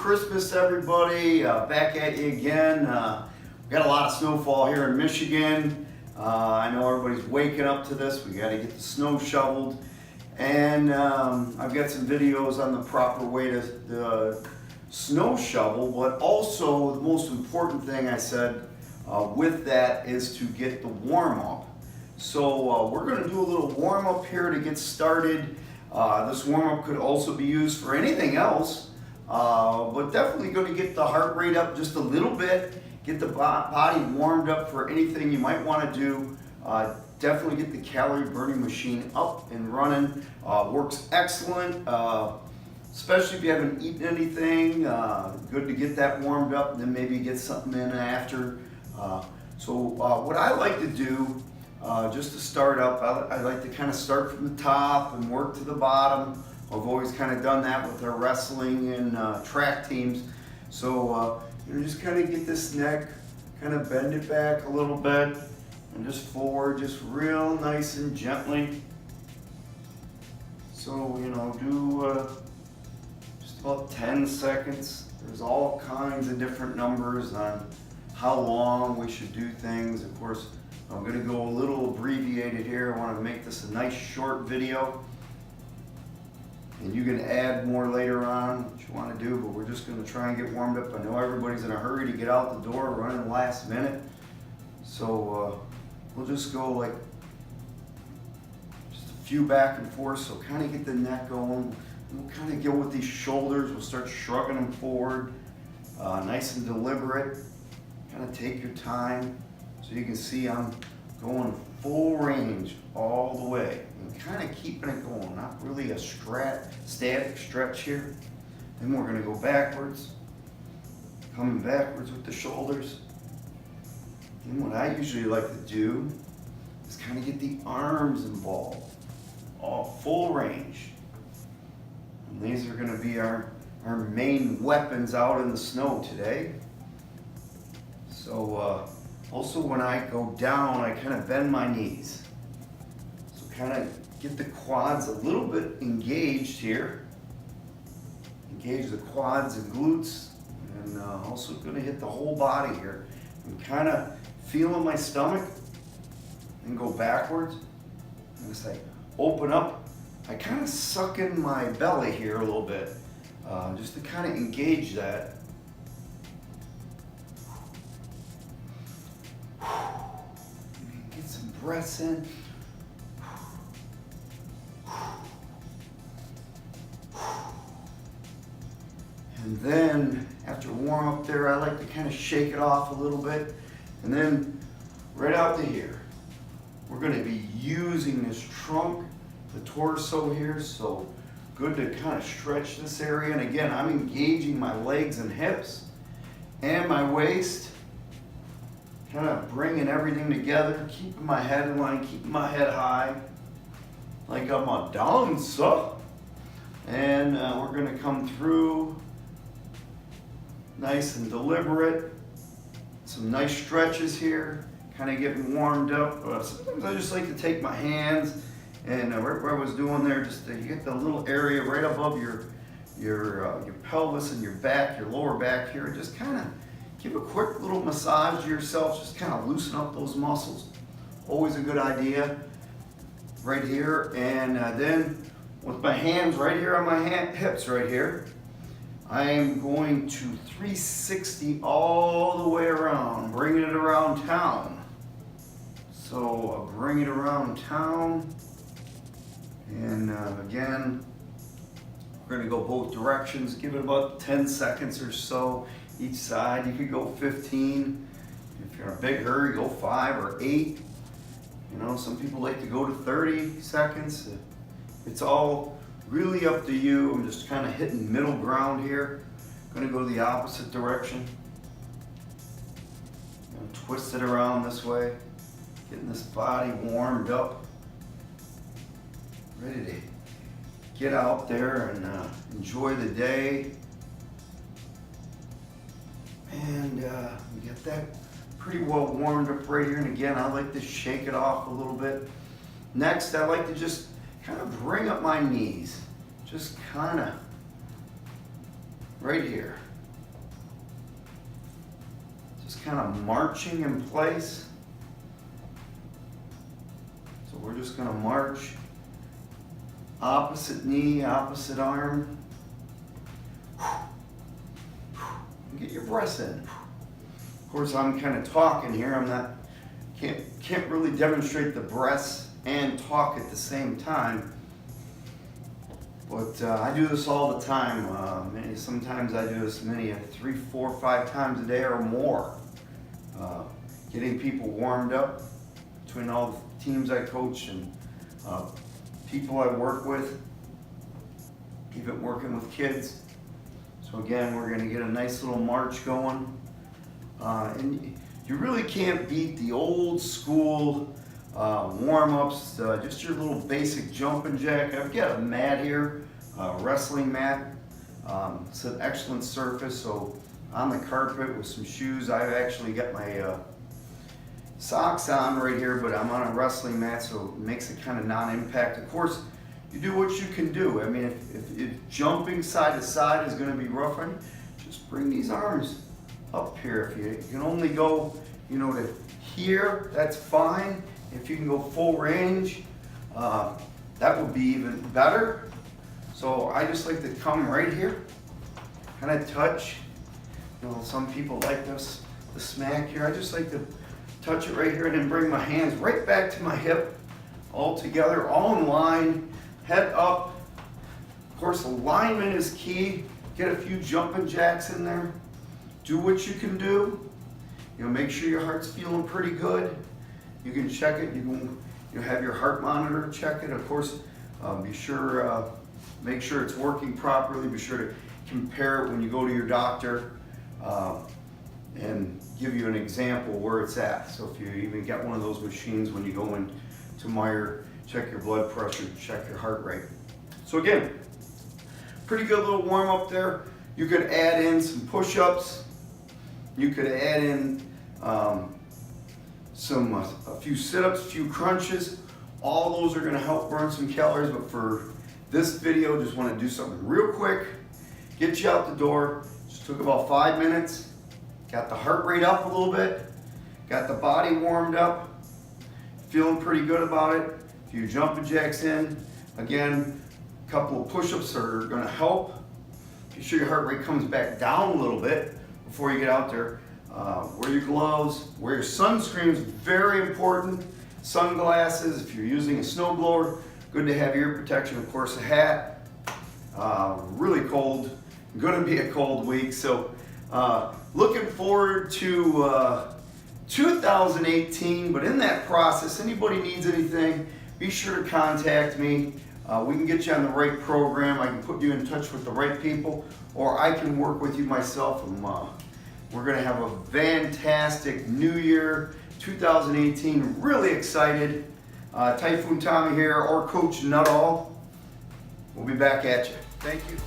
Christmas, everybody. Back at you again. We got a lot of snowfall here in Michigan. I know everybody's waking up to this. We got to get the snow shoveled. And I've got some videos on the proper way to the snow shovel, but also the most important thing I said with that is to get the warm up. So we're going to do a little warm up here to get started. This warm up could also be used for anything else, but definitely going to get the heart rate up just a little bit, get the body warmed up for anything you might want to do. Definitely get the calorie burning machine up and running. Works excellent, especially if you haven't eaten anything. Good to get that warmed up and then maybe get something in after. So what I like to do, just to start up, I like to kind of start from the top and work to the bottom. I've always kind of done that with our wrestling and track teams. So just kind of get this neck, kind of bend it back a little bit and just forward, just real nice and gently. So, do just about 10 seconds. There's all kinds of different numbers on how long we should do things. Of course, I'm going to go a little abbreviated here. I want to make this a nice short video. And you can add more later on what you want to do, but we're just going to try and get warmed up. I know everybody's in a hurry to get out the door, running last minute. So we'll just go like just a few back and forth. So kind of get the neck going. We'll kind of go with these shoulders. We'll start shrugging them forward. Nice and deliberate. Kind of take your time. So you can see I'm going full range all the way and kind of keeping it going, not really a static stretch here. Then we're going to go backwards, coming backwards with the shoulders. And what I usually like to do is kind of get the arms involved, all full range. And these are going to be our main weapons out in the snow today. So also when I go down, I kind of bend my knees. So kind of get the quads a little bit engaged here. Engage the quads and glutes. And also going to hit the whole body here. And kind of feeling my stomach. And go backwards. And as I open up, I kind of suck in my belly here a little bit. Just to kind of engage that. Get some breaths in. And then after warm up there, I like to kind of shake it off a little bit. And then right out to here, we're going to be using this trunk, the torso here. So good to kind of stretch this area. And again, I'm engaging my legs and hips and my waist. Kind of bringing everything together, keeping my head in line, keeping my head high, like I'm a dancer. And we're going to come through nice and deliberate. Some nice stretches here, kind of getting warmed up. Sometimes I just like to take my hands and right where I was doing there, just to get the little area right above your pelvis and your back, your lower back here, and just kind of give a quick little massage to yourself, just kind of loosen up those muscles. Always a good idea right here. And then with my hands right here on my hips right here, I am going to 360 all the way around, bringing it around town. So bring it around town. And again, we're going to go both directions. Give it about 10 seconds or so each side. You could go 15. If you're in a big hurry, go 5 or 8. Some people like to go to 30 seconds. It's all really up to you. I'm just kind of hitting middle ground here. I'm going to go the opposite direction. Twist it around this way. Getting this body warmed up. Ready to get out there and enjoy the day. And we get that pretty well warmed up right here. And again, I like to shake it off a little bit. Next, I like to just kind of bring up my knees. Just kind of right here. kind of marching in place. So we're just going to march. Opposite knee, opposite arm. Get your breath in. Of course, I'm kind of talking here. Can't really demonstrate the breaths and talk at the same time. But I do this all the time. Sometimes I do this 3, 4, 5 times a day or more. Getting people warmed up between all the teams I coach and people I work with, even working with kids. So again, we're going to get a nice little march going. And you really can't beat the old school warm-ups, just your little basic jumping jack. I've got a mat here, a wrestling mat. It's an excellent surface, so on the carpet with some shoes. I've actually got my socks on right here, but I'm on a wrestling mat, so it makes it kind of non-impact. Of course, you do what you can do. I mean, if jumping side to side is going to be rough on you, just bring these arms up here. If you can only go, to here, that's fine. If you can go full range, that would be even better. So I just like to come right here, kind of touch. Some people like this, the smack here. I just like to touch it right here and then bring my hands right back to my hip, all together, all in line, head up. Of course, alignment is key. Get a few jumping jacks in there. Do what you can do. Make sure your heart's feeling pretty good. You can check it. You can have your heart monitor check it. Of course, be sure, make sure it's working properly. Be sure to compare it when you go to your doctor and give you an example where it's at. So if you even get one of those machines when you go into Meijer, check your blood pressure, check your heart rate. So again, pretty good little warm up there. You could add in some push-ups. You could add in a few sit-ups, a few crunches. All those are going to help burn some calories, but for this video, just want to do something real quick, get you out the door. Just took about 5 minutes. Got the heart rate up a little bit, got the body warmed up, feeling pretty good about it. A few jumping jacks in. Again, a couple of push-ups are going to help. Be sure your heart rate comes back down a little bit before you get out there. Wear your gloves, wear your sunscreen is very important. Sunglasses, if you're using a snowblower, good to have ear protection, of course a hat. Really cold, gonna be a cold week, so looking forward to 2018, but in that process, anybody needs anything, be sure to contact me. We can get you on the right program. I can put you in touch with the right people, or I can work with you myself. And we're going to have a fantastic new year, 2018. Really excited. Typhoon Tommy here, or Coach Nuttall. We'll be back at you. Thank you.